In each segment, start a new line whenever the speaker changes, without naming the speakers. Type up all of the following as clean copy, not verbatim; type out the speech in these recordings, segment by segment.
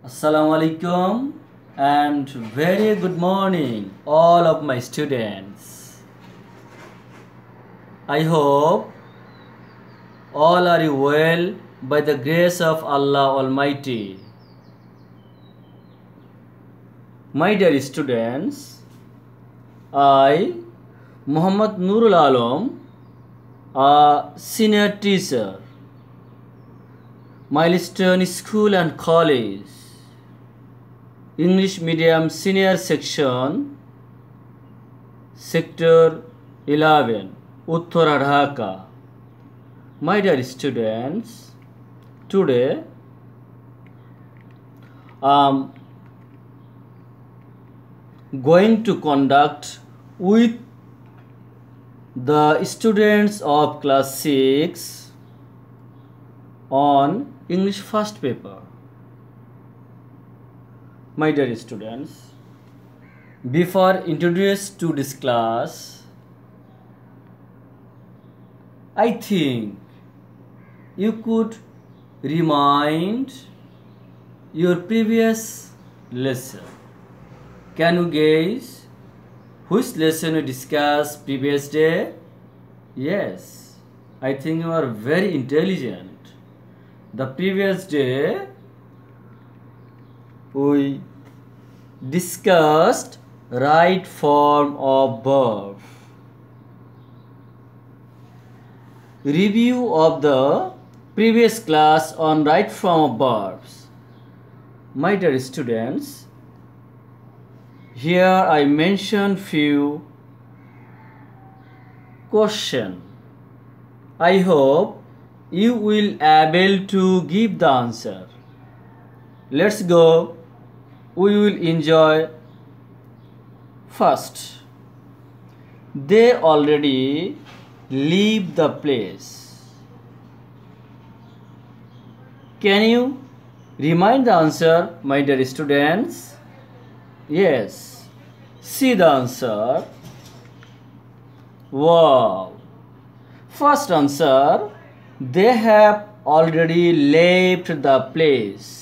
Assalamu alaikum and very good morning all of my students. I hope all are well by the grace of Allah Almighty. My dear students, I, Muhammad Nurul Alam, a senior teacher, Milestone School and College, English Medium Senior Section, Sector 11, Uttara Dhaka. My dear students, today I am going to conduct with the students of class 6 on English first paper. My dear students, before introduced to this class, I think you could remind your previous lesson. Can you guess which lesson we discussed previous day? Yes, I think you are very intelligent. The previous day we discussed right form of verb. Review of the previous class on right form of verbs. My dear students, here I mention few question. I hope you will able to give the answer. Let's go. We will enjoy. First, they already leave the place. Can you remind the answer, my dear students? Yes. See the answer. Wow. First answer, they have already left the place.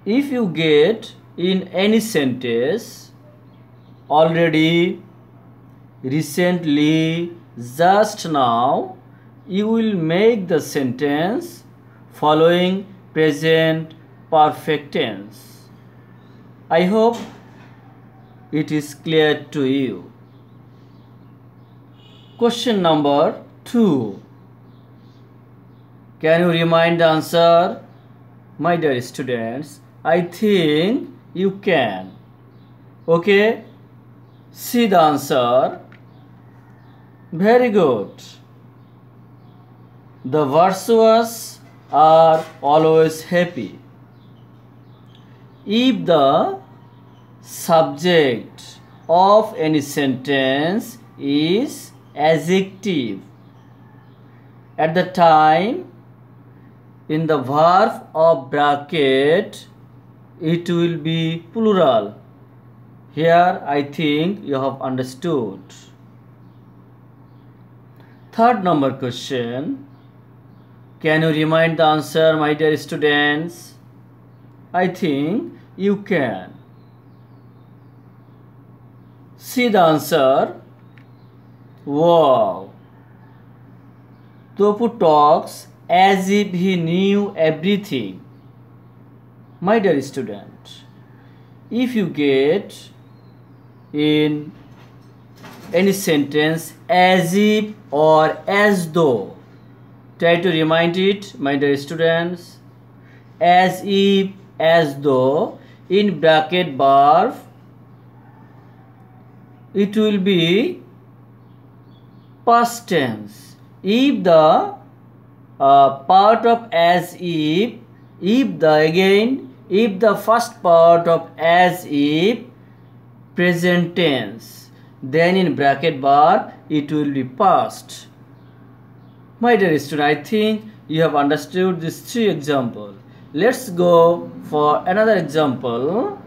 If you get in any sentence already, recently, just now, you will make the sentence following present perfect tense. I hope it is clear to you. Question number 2. Can you remind the answer? My dear students, I think you can. Okay? See the answer. Very good. The virtuous are always happy. If the subject of any sentence is adjective, at the time in the verb of bracket, it will be plural. Here I think you have understood. Third number question. Can you remind the answer, my dear students? I think you can. See the answer. Wow. Topu talks as if he knew everything. My dear student, if you get in any sentence as if or as though, try to remind it, my dear students. As if, as though, in bracket verb, it will be past tense. If the part of as if the first part of as if present tense, then in bracket verb it will be past. My dear student, I think you have understood these 3 examples. Let's go for another example.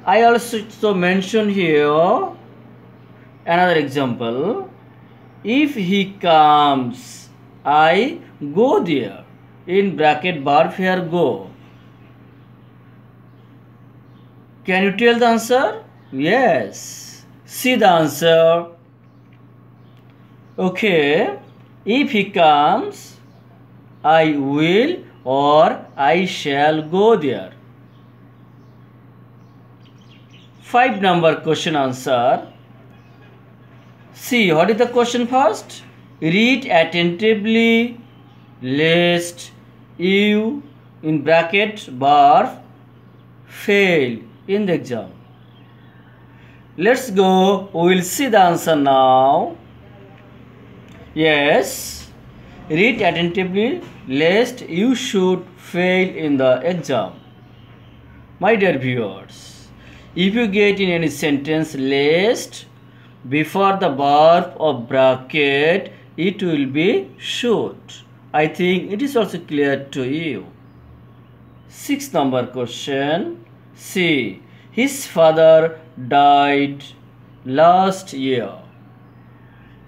I also mention here another example. If he comes, I go there. in bracket verb here go. Can you tell the answer? Yes. See the answer. Okay. If he comes, I will or I shall go there. 5 number question answer. See, what is the question first? Read attentively lest you in bracket verb fail in the exam. Let's go. We will see the answer now. Yes. Read attentively lest you should fail in the exam. My dear viewers, if you get in any sentence lest before the verb of bracket, it will be should. I think it is also clear to you. 6 number question. See, his father died last year.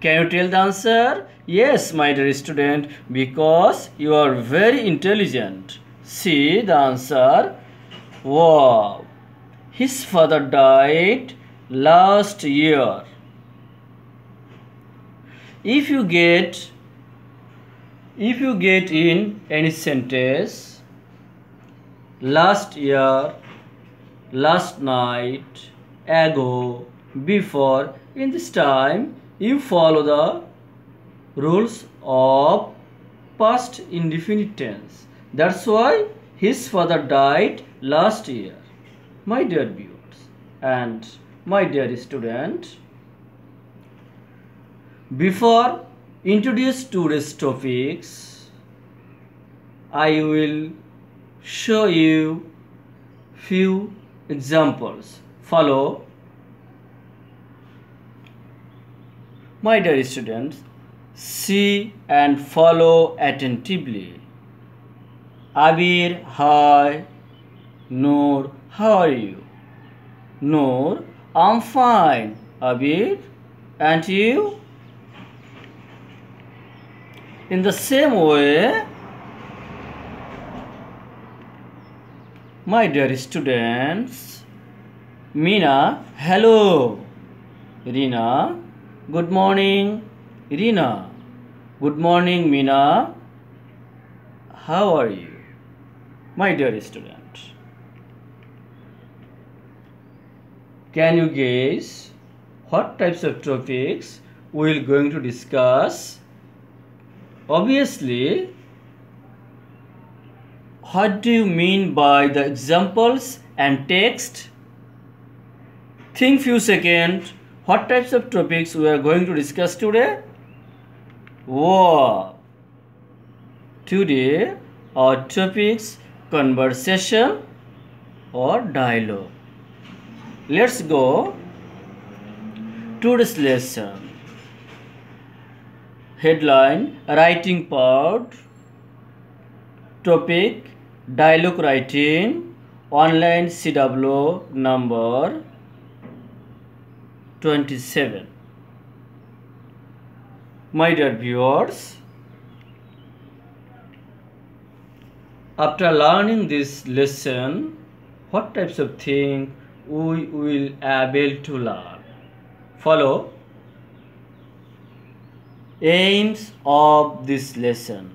Can you tell the answer? Yes, my dear student, because you are very intelligent. See the answer. Wow. His father died last year. If you get in any sentence last year, last night, ago, before, in this time you follow the rules of past indefinite tense. That's why his father died last year. My dear viewers and my dear student, before introduce today's topics, I will show you few examples. Follow. My dear students, see and follow attentively. Abir, hi. Noor, how are you? Noor, I'm fine. Abir, and you? In the same way, my dear students, Meena, hello. Reena, good morning. Reena, good morning, Meena. How are you? My dear student, can you guess what types of topics we are going to discuss? Obviously, what do you mean by the examples and text? Think few seconds. What types of topics we are going to discuss today? Wow! Today our topics conversation or dialogue. Let's go to this lesson. Headline, writing part. Topic, dialogue writing. Online CW number 27. My dear viewers, after learning this lesson, what types of things we will able to learn? Follow. Aims of this lesson.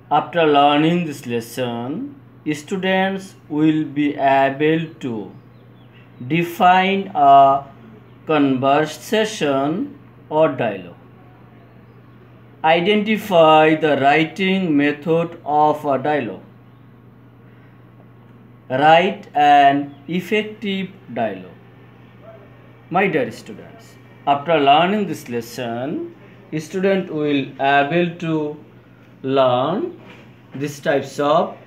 After learning this lesson, students will be able to define a conversation or dialogue, identify the writing method of a dialogue, write an effective dialogue. My dear students, after learning this lesson, student will able to learn these types of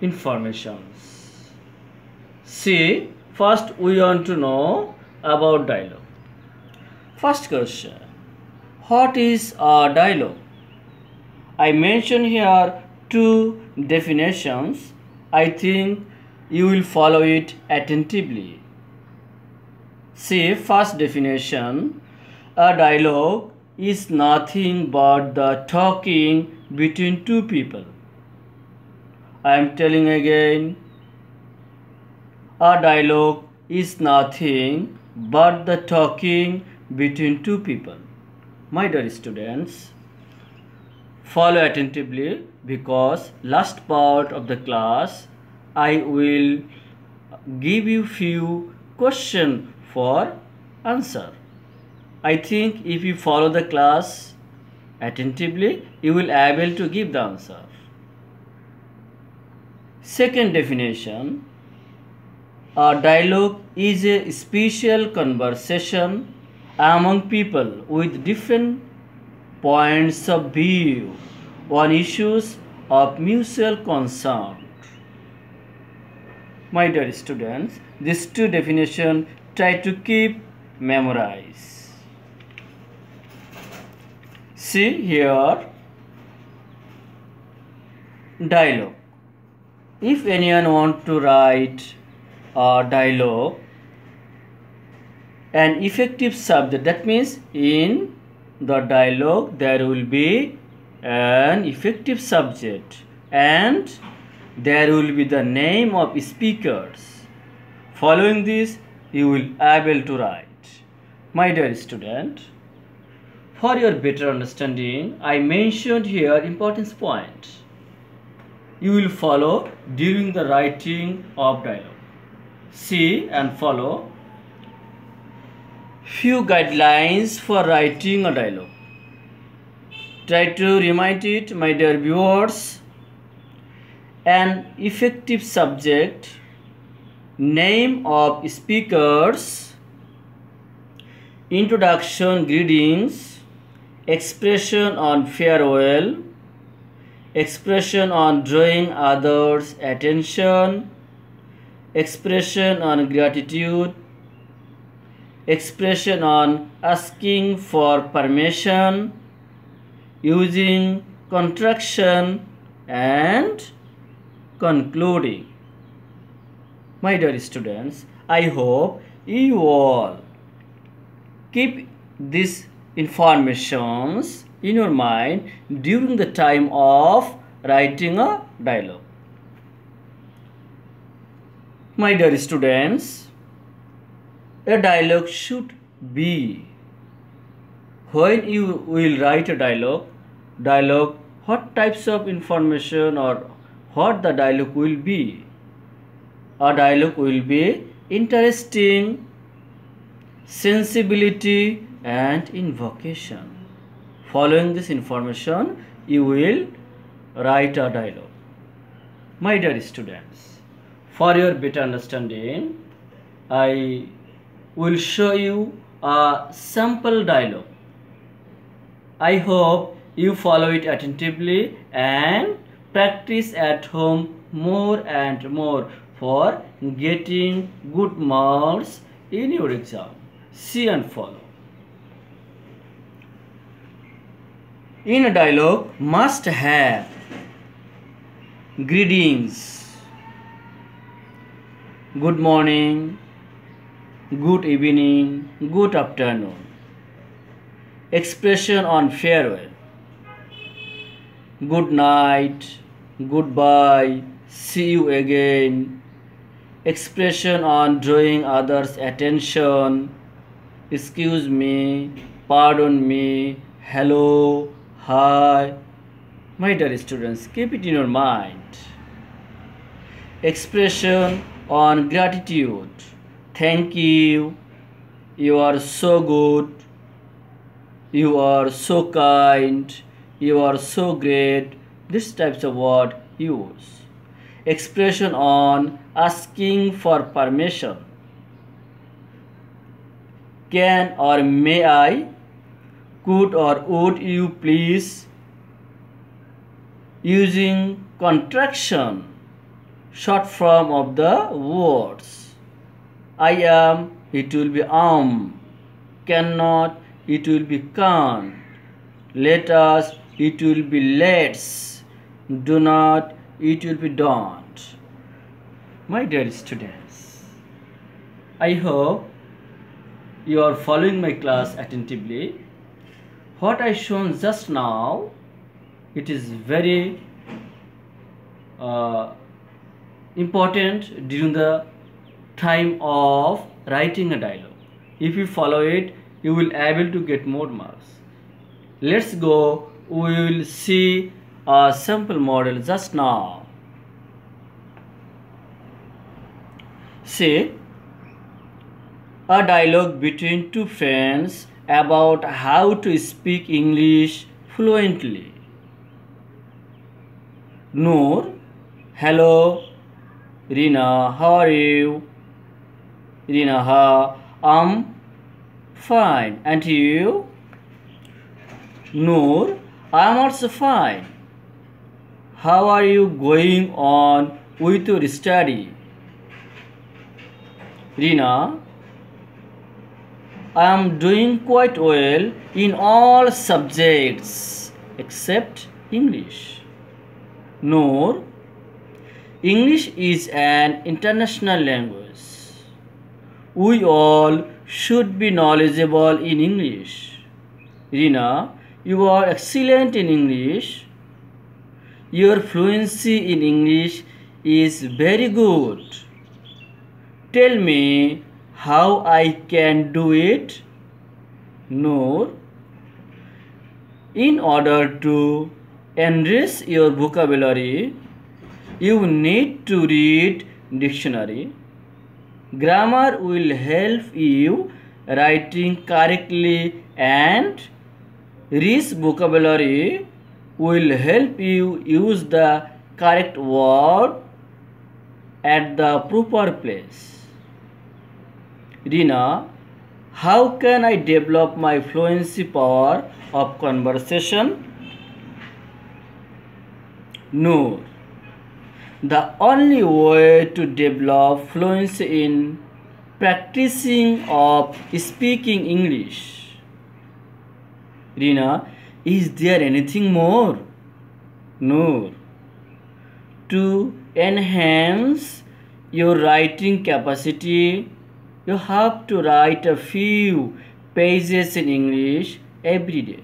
informations. See, first we want to know about dialogue. First question, what is a dialogue? I mention here two definitions. I think you will follow it attentively. See, first definition, a dialogue is nothing but the talking between two people. I am telling again, a dialogue is nothing but the talking between two people. My dear students, follow attentively because last part of the class I will give you few questions for answer. I think if you follow the class attentively, you will able to give the answer. Second definition, a dialogue is a special conversation among people with different points of view on issues of mutual concern. My dear students, these two definitions try to keep memorize. See here, dialogue. If anyone want to write a dialogue, an effective subject, that means in the dialogue there will be an effective subject and there will be the name of speakers. Following this, you will able to write. My dear student, for your better understanding, I mentioned here importance point. You will follow during the writing of dialogue. See and follow few guidelines for writing a dialogue. Try to remind it, my dear viewers. An effective subject, name of speakers, introduction, greetings, expression on farewell, expression on drawing others' attention, expression on gratitude, expression on asking for permission, using contraction, and concluding. My dear students, I hope you all keep these informations in your mind during the time of writing a dialogue. My dear students, a dialogue should be, when you will write a dialogue, what types of information or what the dialogue will be. A dialogue will be interesting, sensibility and invocation. Following this information, you will write a dialogue. My dear students, for your better understanding, I will show you a sample dialogue. I hope you follow it attentively and practice at home more and more for getting good marks in your exam. See and follow. In a dialogue must have greetings, good morning, good evening, good afternoon, expression on farewell, good night, goodbye, see you again, expression on drawing others' attention, excuse me, pardon me, hello, hi. My dear students, keep it in your mind. Expression on gratitude, thank you, you are so good, you are so kind, you are so great. These types of word use. Expression on asking for permission, can or may I, could or would you please. Using contraction, short form of the words. I am, it will be cannot, it will be can't, let us, it will be let's, do not, it will be don't. My dear students, I hope you are following my class attentively. What I shown just now, it is very uh, important during the time of writing a dialogue. If you follow it, you will able to get more marks. Let's go. We will see a sample model just now. Say a dialogue between two friends about how to speak English fluently. Noor, hello. Rina, how are you? Rina, I'm fine. And you? Noor, I'm also fine. How are you going on with your study? Rina, I am doing quite well in all subjects except English. Noor, English is an international language. We all should be knowledgeable in English. Rina, you are excellent in English. Your fluency in English is very good. Tell me how I can do it. Noor, in order to enrich your vocabulary, you need to read dictionary. Grammar will help you writing correctly, and rich vocabulary will help you use the correct word at the proper place. Rina, how can I develop my fluency power of conversation? Noor, the only way to develop fluency in practicing of speaking English. Rina, is there anything more? Noor, to enhance your writing capacity, you have to write a few pages in English every day.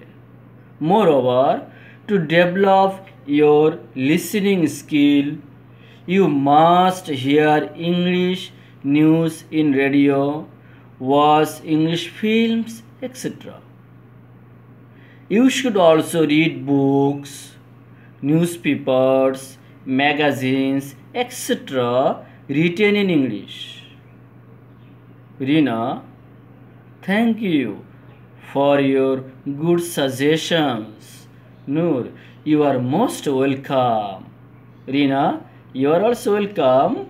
Moreover, to develop your listening skill, you must hear English news in radio, watch English films, etc. You should also read books, newspapers, magazines, etc. written in English. Rina, thank you for your good suggestions. Noor, you are most welcome. Rina, you are also welcome.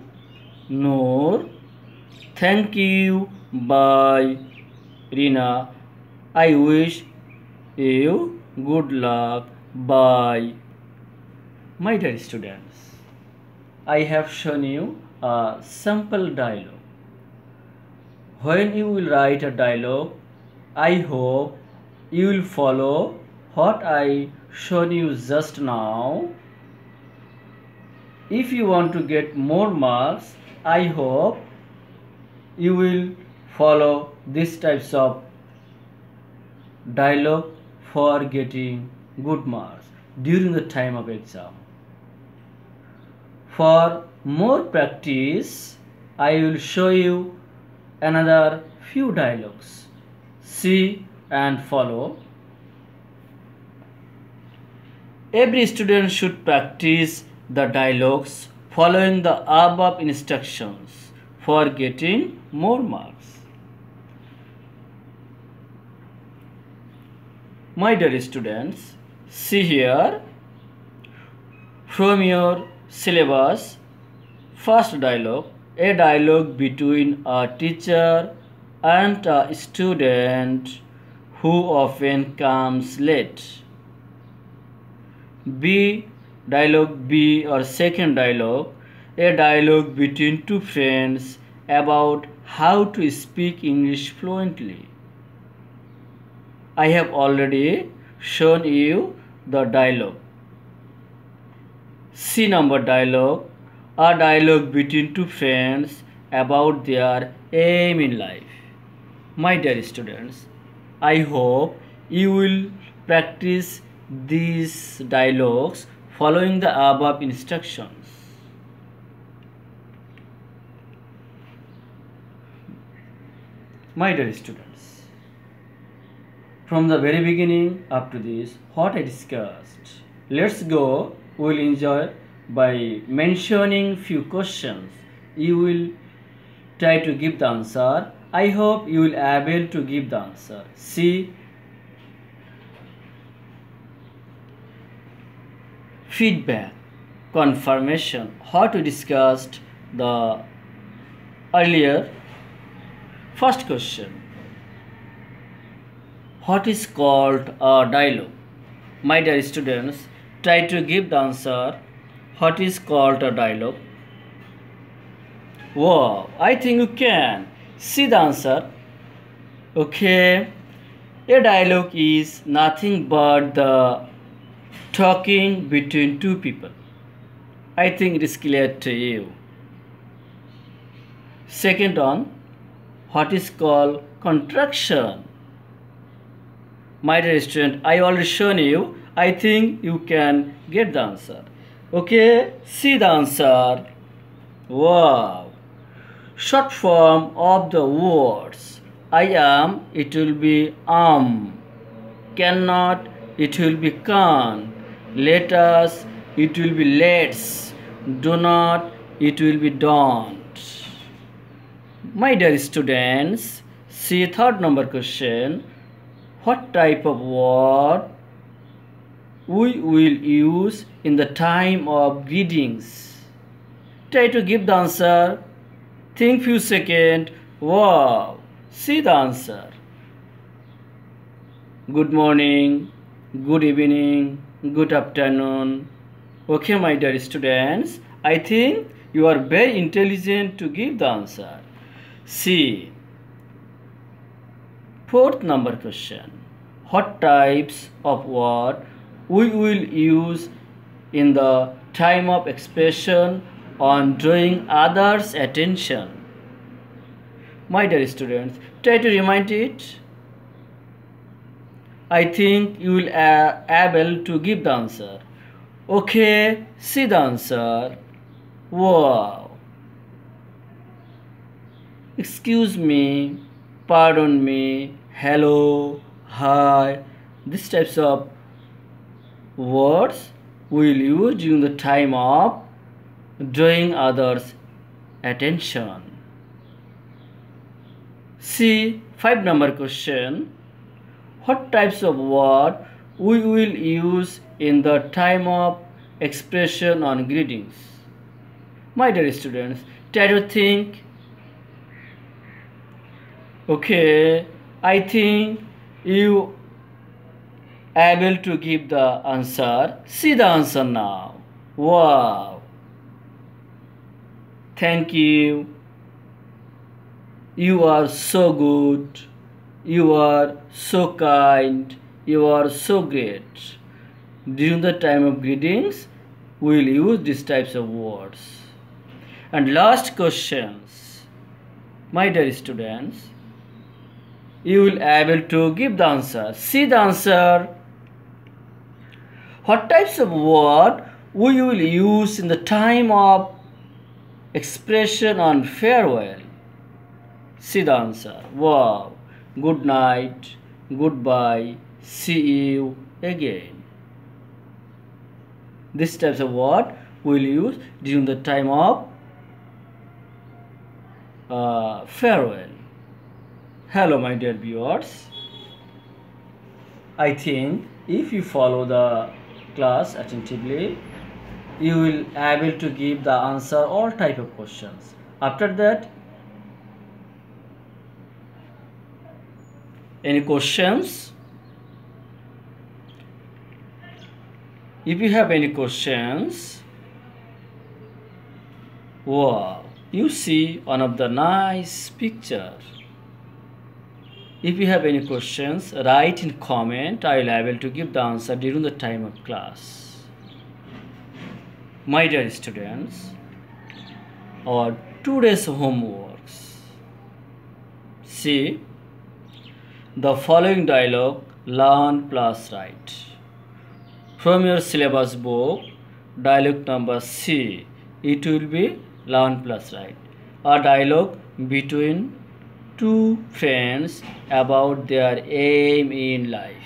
Noor, thank you. Bye. Rina, I wish you good luck. Bye. My dear students, I have shown you a sample dialogue. When you will write a dialogue, I hope you will follow what I showed you just now. If you want to get more marks, I hope you will follow these types of dialogue for getting good marks during the time of exam. For more practice, I will show you another few dialogues. See and follow. Every student should practice the dialogues following the above instructions for getting more marks. My dear students, see here from your syllabus, first dialogue, a dialogue between a teacher and a student who often comes late. B, dialogue B or second dialogue, a dialogue between two friends about how to speak English fluently. I have already shown you the dialogue. C number dialogue, a dialogue between two friends about their aim in life. My dear students, I hope you will practice these dialogues following the above instructions. My dear students, from the very beginning up to this, what I discussed, let's go. We'll enjoy by mentioning few questions. You will try to give the answer. I hope you will be able to give the answer. See, feedback, confirmation, what we discussed the earlier. First question, what is called a dialogue? My dear students, try to give the answer. What is called a dialogue? Wow, I think you can. See the answer. Okay, a dialogue is nothing but the talking between two people. I think it is clear to you. Second one, what is called contraction? My dear student, I already shown you. I think you can get the answer. Okay, see the answer. Wow. Short form of the words. I am, it will be am. Cannot, it will be can't. Let us, it will be let's. Do not, it will be don't. My dear students, see third number question. What type of word we will use in the time of greetings? Try to give the answer. Think few seconds. Wow, see the answer. Good morning, good evening, good afternoon. Okay, my dear students, I think you are very intelligent to give the answer. See, fourth number question. What types of word we will use in the time of expression on drawing others' attention? My dear students, try to remind it. I think you will able to give the answer. Okay, see the answer. Wow. Excuse me, pardon me, hello, hi. These types of words we will use during the time of drawing others' attention. See, 5 number question. What types of word we will use in the time of expression on greetings? My dear students, try to think. Okay, I think you able to give the answer. See the answer now. Wow. Thank you. You are so good. You are so kind. You are so great. During the time of greetings, we will use these types of words. And last questions. My dear students, you will able to give the answer. See the answer. What types of word we will use in the time of expression on farewell? See the answer. Wow. Good night. Goodbye. See you again. These types of word we will use during the time of farewell. Hello, my dear viewers. I think if you follow the class attentively, you will able to give the answer all type of questions. After that, any questions? If you have any questions, wow, you see one of the nice picture. If you have any questions, write in comment. I will able to give the answer during the time of class. My dear students, our today's homeworks. See, the following dialogue, learn plus write. From your syllabus book, dialogue number C. It will be 11 plus, right? A dialogue between two friends about their aim in life.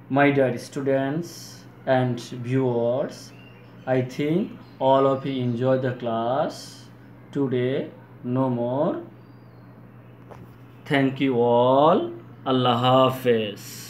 My dear students and viewers, I think all of you enjoy the class today. No more. Thank you all. Allah Hafiz.